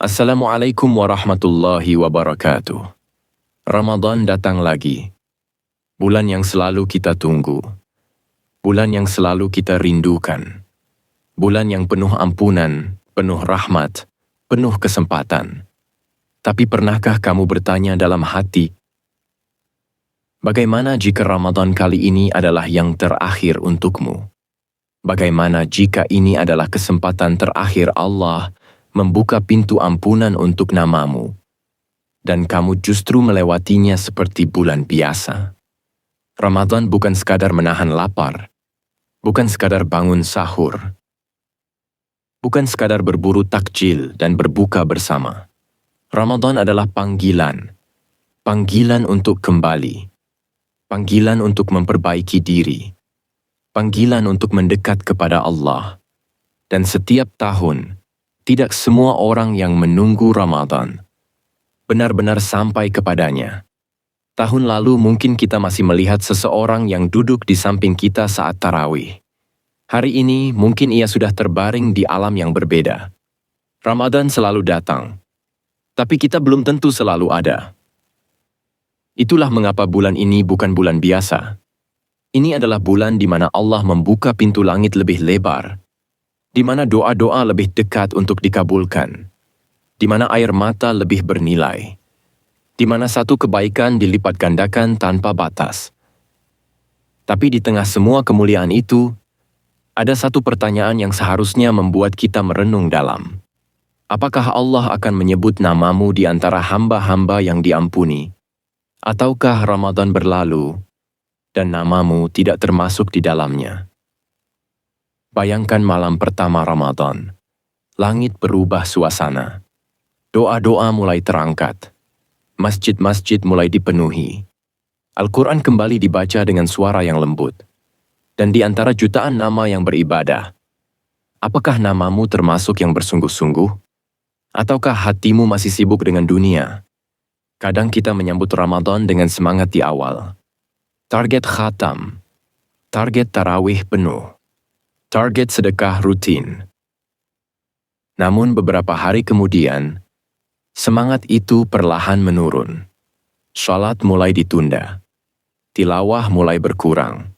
Assalamualaikum warahmatullahi wabarakatuh. Ramadan datang lagi. Bulan yang selalu kita tunggu. Bulan yang selalu kita rindukan. Bulan yang penuh ampunan, penuh rahmat, penuh kesempatan. Tapi pernahkah kamu bertanya dalam hati, bagaimana jika Ramadan kali ini adalah yang terakhir untukmu? Bagaimana jika ini adalah kesempatan terakhir Allah membuka pintu ampunan untuk namamu, dan kamu justru melewatinya seperti bulan biasa? Ramadan bukan sekadar menahan lapar, bukan sekadar bangun sahur, bukan sekadar berburu takjil dan berbuka bersama. Ramadan adalah panggilan, panggilan untuk kembali, panggilan untuk memperbaiki diri, panggilan untuk mendekat kepada Allah. Dan setiap tahun, tidak semua orang yang menunggu Ramadan benar-benar sampai kepadanya. Tahun lalu mungkin kita masih melihat seseorang yang duduk di samping kita saat tarawih. Hari ini mungkin ia sudah terbaring di alam yang berbeda. Ramadan selalu datang, tapi kita belum tentu selalu ada. Itulah mengapa bulan ini bukan bulan biasa. Ini adalah bulan di mana Allah membuka pintu langit lebih lebar, di mana doa-doa lebih dekat untuk dikabulkan, di mana air mata lebih bernilai, di mana satu kebaikan dilipat gandakan tanpa batas. Tapi di tengah semua kemuliaan itu, ada satu pertanyaan yang seharusnya membuat kita merenung dalam. Apakah Allah akan menyebut namamu di antara hamba-hamba yang diampuni? Ataukah Ramadan berlalu dan namamu tidak termasuk di dalamnya? Bayangkan malam pertama Ramadan. Langit berubah suasana. Doa-doa mulai terangkat. Masjid-masjid mulai dipenuhi. Al-Quran kembali dibaca dengan suara yang lembut. Dan di antara jutaan nama yang beribadah, apakah namamu termasuk yang bersungguh-sungguh? Ataukah hatimu masih sibuk dengan dunia? Kadang kita menyambut Ramadan dengan semangat di awal. Target khatam. Target tarawih penuh. Target sedekah rutin. Namun beberapa hari kemudian, semangat itu perlahan menurun. Salat mulai ditunda. Tilawah mulai berkurang.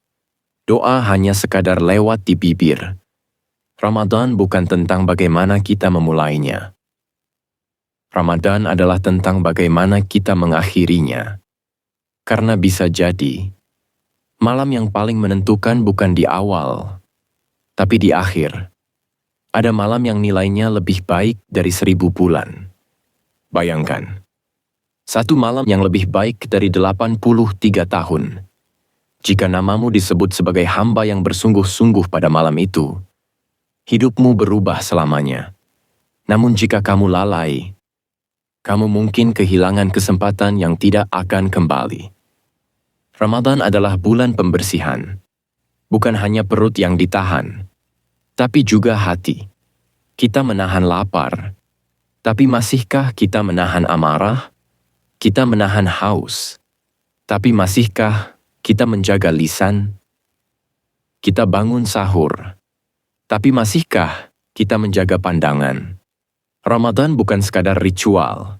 Doa hanya sekadar lewat di bibir. Ramadan bukan tentang bagaimana kita memulainya. Ramadan adalah tentang bagaimana kita mengakhirinya. Karena bisa jadi, malam yang paling menentukan bukan di awal, tapi di akhir. Ada malam yang nilainya lebih baik dari 1000 bulan. Bayangkan, satu malam yang lebih baik dari 83 tahun. Jika namamu disebut sebagai hamba yang bersungguh-sungguh pada malam itu, hidupmu berubah selamanya. Namun jika kamu lalai, kamu mungkin kehilangan kesempatan yang tidak akan kembali. Ramadan adalah bulan pembersihan. Bukan hanya perut yang ditahan, tapi juga hati. Kita menahan lapar, tapi masihkah kita menahan amarah? Kita menahan haus, tapi masihkah kita menjaga lisan? Kita bangun sahur, tapi masihkah kita menjaga pandangan? Ramadan bukan sekadar ritual.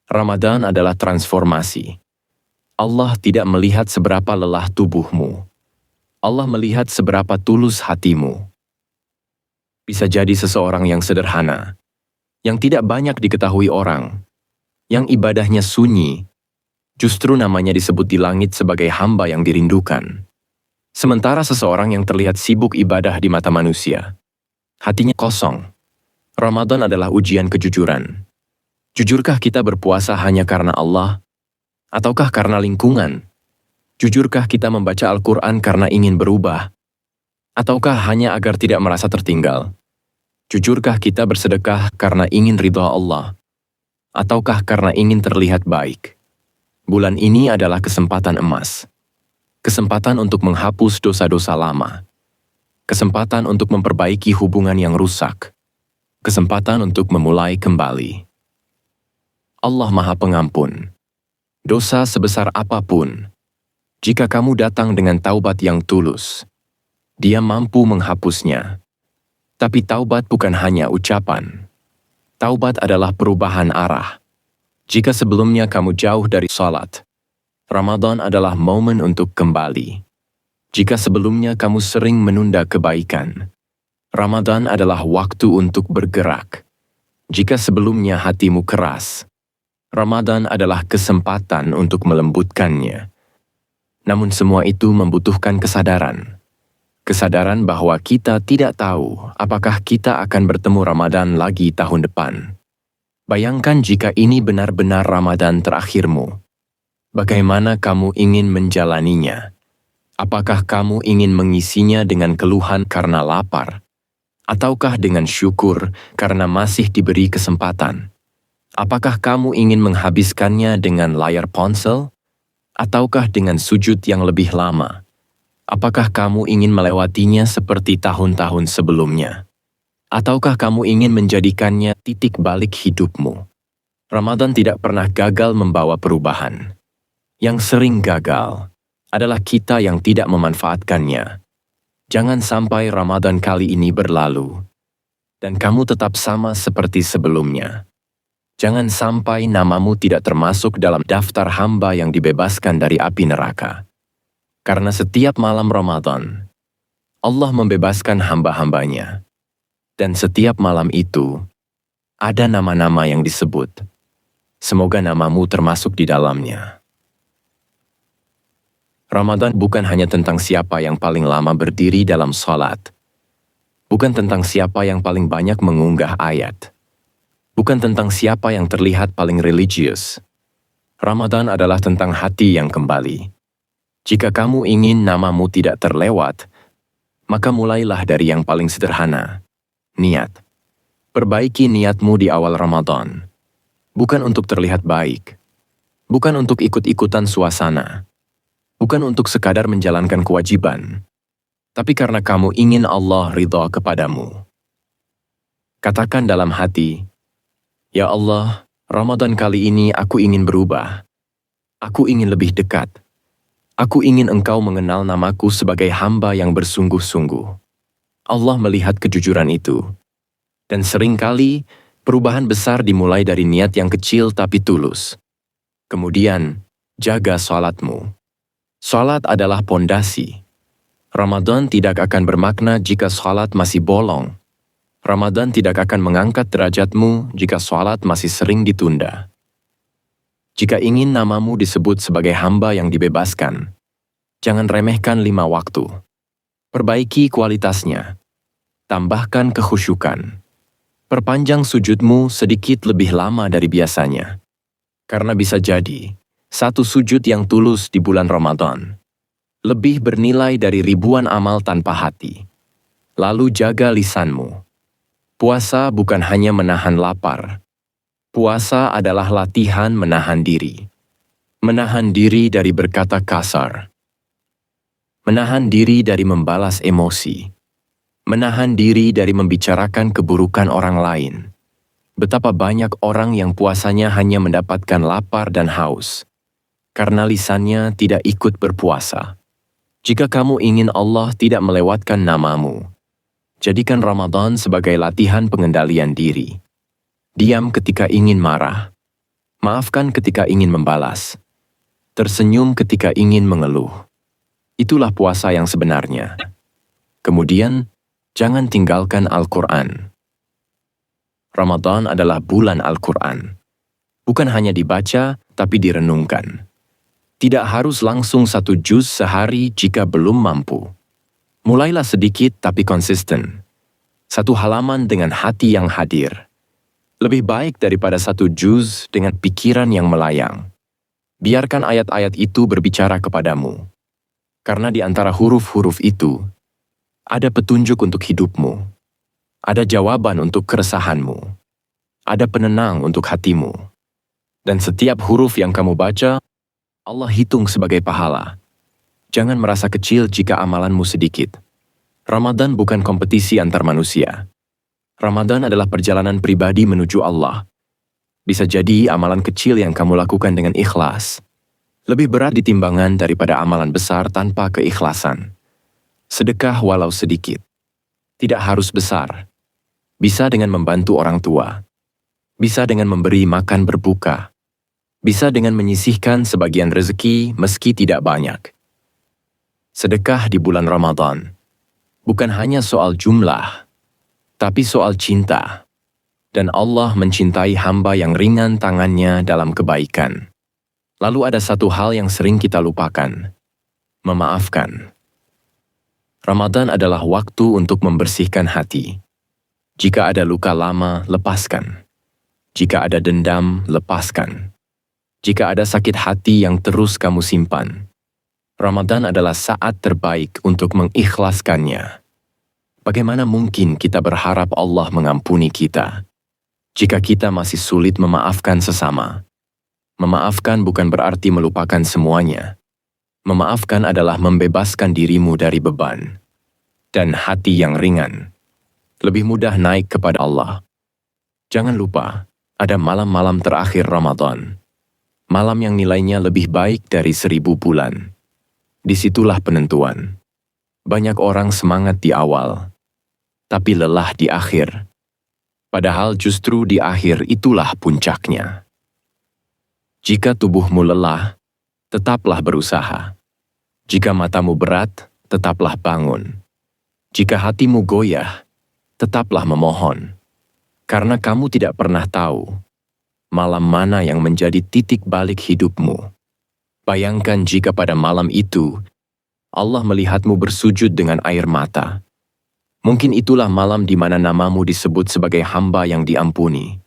Ramadan adalah transformasi. Allah tidak melihat seberapa lelah tubuhmu. Allah melihat seberapa tulus hatimu. Bisa jadi seseorang yang sederhana, yang tidak banyak diketahui orang, yang ibadahnya sunyi, justru namanya disebut di langit sebagai hamba yang dirindukan. Sementara seseorang yang terlihat sibuk ibadah di mata manusia, hatinya kosong. Ramadan adalah ujian kejujuran. Jujurkah kita berpuasa hanya karena Allah? Ataukah karena lingkungan? Jujurkah kita membaca Al-Quran karena ingin berubah? Ataukah hanya agar tidak merasa tertinggal? Jujurkah kita bersedekah karena ingin ridha Allah? Ataukah karena ingin terlihat baik? Bulan ini adalah kesempatan emas. Kesempatan untuk menghapus dosa-dosa lama. Kesempatan untuk memperbaiki hubungan yang rusak. Kesempatan untuk memulai kembali. Allah Maha Pengampun. Dosa sebesar apapun, jika kamu datang dengan taubat yang tulus, Dia mampu menghapusnya. Tapi taubat bukan hanya ucapan. Taubat adalah perubahan arah. Jika sebelumnya kamu jauh dari salat, Ramadan adalah momen untuk kembali. Jika sebelumnya kamu sering menunda kebaikan, Ramadan adalah waktu untuk bergerak. Jika sebelumnya hatimu keras, Ramadan adalah kesempatan untuk melembutkannya. Namun semua itu membutuhkan kesadaran. Kesadaran bahwa kita tidak tahu apakah kita akan bertemu Ramadan lagi tahun depan. Bayangkan jika ini benar-benar Ramadan terakhirmu. Bagaimana kamu ingin menjalaninya? Apakah kamu ingin mengisinya dengan keluhan karena lapar? Ataukah dengan syukur karena masih diberi kesempatan? Apakah kamu ingin menghabiskannya dengan layar ponsel? Ataukah dengan sujud yang lebih lama? Apakah kamu ingin melewatinya seperti tahun-tahun sebelumnya? Ataukah kamu ingin menjadikannya titik balik hidupmu? Ramadan tidak pernah gagal membawa perubahan. Yang sering gagal adalah kita yang tidak memanfaatkannya. Jangan sampai Ramadan kali ini berlalu, dan kamu tetap sama seperti sebelumnya. Jangan sampai namamu tidak termasuk dalam daftar hamba yang dibebaskan dari api neraka. Karena setiap malam Ramadan, Allah membebaskan hamba-hambanya. Dan setiap malam itu, ada nama-nama yang disebut. Semoga namamu termasuk di dalamnya. Ramadan bukan hanya tentang siapa yang paling lama berdiri dalam sholat. Bukan tentang siapa yang paling banyak mengunggah ayat. Bukan tentang siapa yang terlihat paling religius. Ramadan adalah tentang hati yang kembali. Jika kamu ingin namamu tidak terlewat, maka mulailah dari yang paling sederhana. Niat. Perbaiki niatmu di awal Ramadan. Bukan untuk terlihat baik. Bukan untuk ikut-ikutan suasana. Bukan untuk sekadar menjalankan kewajiban. Tapi karena kamu ingin Allah ridha kepadamu. Katakan dalam hati, "Ya Allah, Ramadan kali ini aku ingin berubah. Aku ingin lebih dekat. Aku ingin Engkau mengenal namaku sebagai hamba yang bersungguh-sungguh." Allah melihat kejujuran itu. Dan seringkali, perubahan besar dimulai dari niat yang kecil tapi tulus. Kemudian, jaga salatmu. Salat adalah pondasi. Ramadan tidak akan bermakna jika salat masih bolong. Ramadan tidak akan mengangkat derajatmu jika salat masih sering ditunda. Jika ingin namamu disebut sebagai hamba yang dibebaskan, jangan remehkan 5 waktu. Perbaiki kualitasnya. Tambahkan kekhusyukan. Perpanjang sujudmu sedikit lebih lama dari biasanya. Karena bisa jadi, satu sujud yang tulus di bulan Ramadan lebih bernilai dari ribuan amal tanpa hati. Lalu jaga lisanmu. Puasa bukan hanya menahan lapar. Puasa adalah latihan menahan diri. Menahan diri dari berkata kasar. Menahan diri dari membalas emosi. Menahan diri dari membicarakan keburukan orang lain. Betapa banyak orang yang puasanya hanya mendapatkan lapar dan haus, karena lisannya tidak ikut berpuasa. Jika kamu ingin Allah tidak melewatkan namamu, jadikan Ramadan sebagai latihan pengendalian diri. Diam ketika ingin marah. Maafkan ketika ingin membalas. Tersenyum ketika ingin mengeluh. Itulah puasa yang sebenarnya. Kemudian, jangan tinggalkan Al-Quran. Ramadan adalah bulan Al-Quran. Bukan hanya dibaca, tapi direnungkan. Tidak harus langsung 1 juz sehari jika belum mampu. Mulailah sedikit tapi konsisten. 1 halaman dengan hati yang hadir. Lebih baik daripada 1 juz dengan pikiran yang melayang. Biarkan ayat-ayat itu berbicara kepadamu. Karena di antara huruf-huruf itu, ada petunjuk untuk hidupmu. Ada jawaban untuk keresahanmu. Ada penenang untuk hatimu. Dan setiap huruf yang kamu baca, Allah hitung sebagai pahala. Jangan merasa kecil jika amalanmu sedikit. Ramadan bukan kompetisi antar manusia. Ramadan adalah perjalanan pribadi menuju Allah. Bisa jadi amalan kecil yang kamu lakukan dengan ikhlas lebih berat di timbangan daripada amalan besar tanpa keikhlasan. Sedekah walau sedikit. Tidak harus besar. Bisa dengan membantu orang tua. bisa dengan memberi makan berbuka, bisa dengan menyisihkan sebagian rezeki meski tidak banyak. Sedekah di bulan Ramadan bukan hanya soal jumlah, tapi soal cinta. Dan Allah mencintai hamba yang ringan tangannya dalam kebaikan. Lalu ada satu hal yang sering kita lupakan, memaafkan. Ramadan adalah waktu untuk membersihkan hati. Jika ada luka lama, lepaskan. Jika ada dendam, lepaskan. Jika ada sakit hati yang terus kamu simpan, Ramadan adalah saat terbaik untuk mengikhlaskannya. Bagaimana mungkin kita berharap Allah mengampuni kita jika kita masih sulit memaafkan sesama? Memaafkan bukan berarti melupakan semuanya. Memaafkan adalah membebaskan dirimu dari beban. Dan hati yang ringan lebih mudah naik kepada Allah. Jangan lupa, ada malam-malam terakhir Ramadan. Malam yang nilainya lebih baik dari 1000 bulan. Disitulah penentuan. Banyak orang semangat di awal, tapi lelah di akhir. Padahal justru di akhir itulah puncaknya. Jika tubuhmu lelah, tetaplah berusaha. Jika matamu berat, tetaplah bangun. Jika hatimu goyah, tetaplah memohon. Karena kamu tidak pernah tahu malam mana yang menjadi titik balik hidupmu. Bayangkan jika pada malam itu, Allah melihatmu bersujud dengan air mata. Mungkin itulah malam di mana namamu disebut sebagai hamba yang diampuni.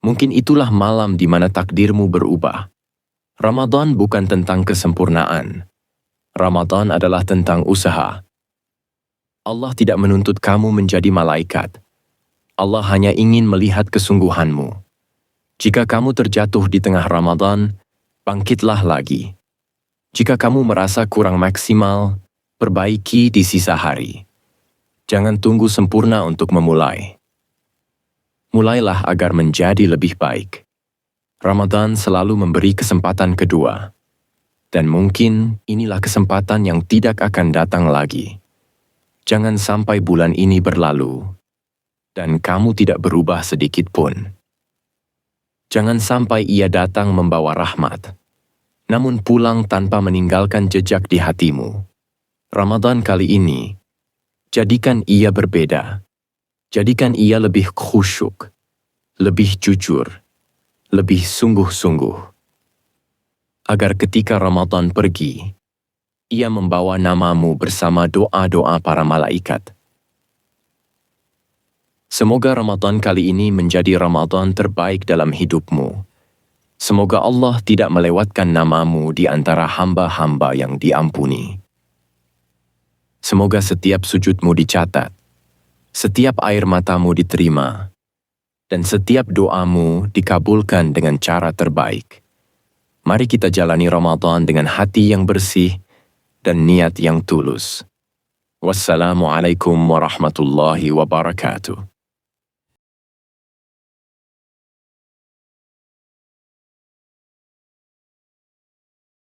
Mungkin itulah malam di mana takdirmu berubah. Ramadan bukan tentang kesempurnaan. Ramadan adalah tentang usaha. Allah tidak menuntut kamu menjadi malaikat. Allah hanya ingin melihat kesungguhanmu. Jika kamu terjatuh di tengah Ramadan, bangkitlah lagi. Jika kamu merasa kurang maksimal, perbaiki di sisa hari. Jangan tunggu sempurna untuk memulai. Mulailah agar menjadi lebih baik. Ramadan selalu memberi kesempatan kedua. Dan mungkin inilah kesempatan yang tidak akan datang lagi. Jangan sampai bulan ini berlalu, dan kamu tidak berubah sedikit pun. Jangan sampai ia datang membawa rahmat, namun pulang tanpa meninggalkan jejak di hatimu. Ramadan kali ini, jadikan ia berbeda. Jadikan ia lebih khusyuk, lebih jujur, lebih sungguh-sungguh. Agar ketika Ramadan pergi, ia membawa namamu bersama doa-doa para malaikat. Semoga Ramadan kali ini menjadi Ramadan terbaik dalam hidupmu. Semoga Allah tidak melewatkan namamu di antara hamba-hamba yang diampuni. Semoga setiap sujudmu dicatat, setiap air matamu diterima, dan setiap doamu dikabulkan dengan cara terbaik. Mari kita jalani Ramadan dengan hati yang bersih dan niat yang tulus. Wassalamualaikum warahmatullahi wabarakatuh.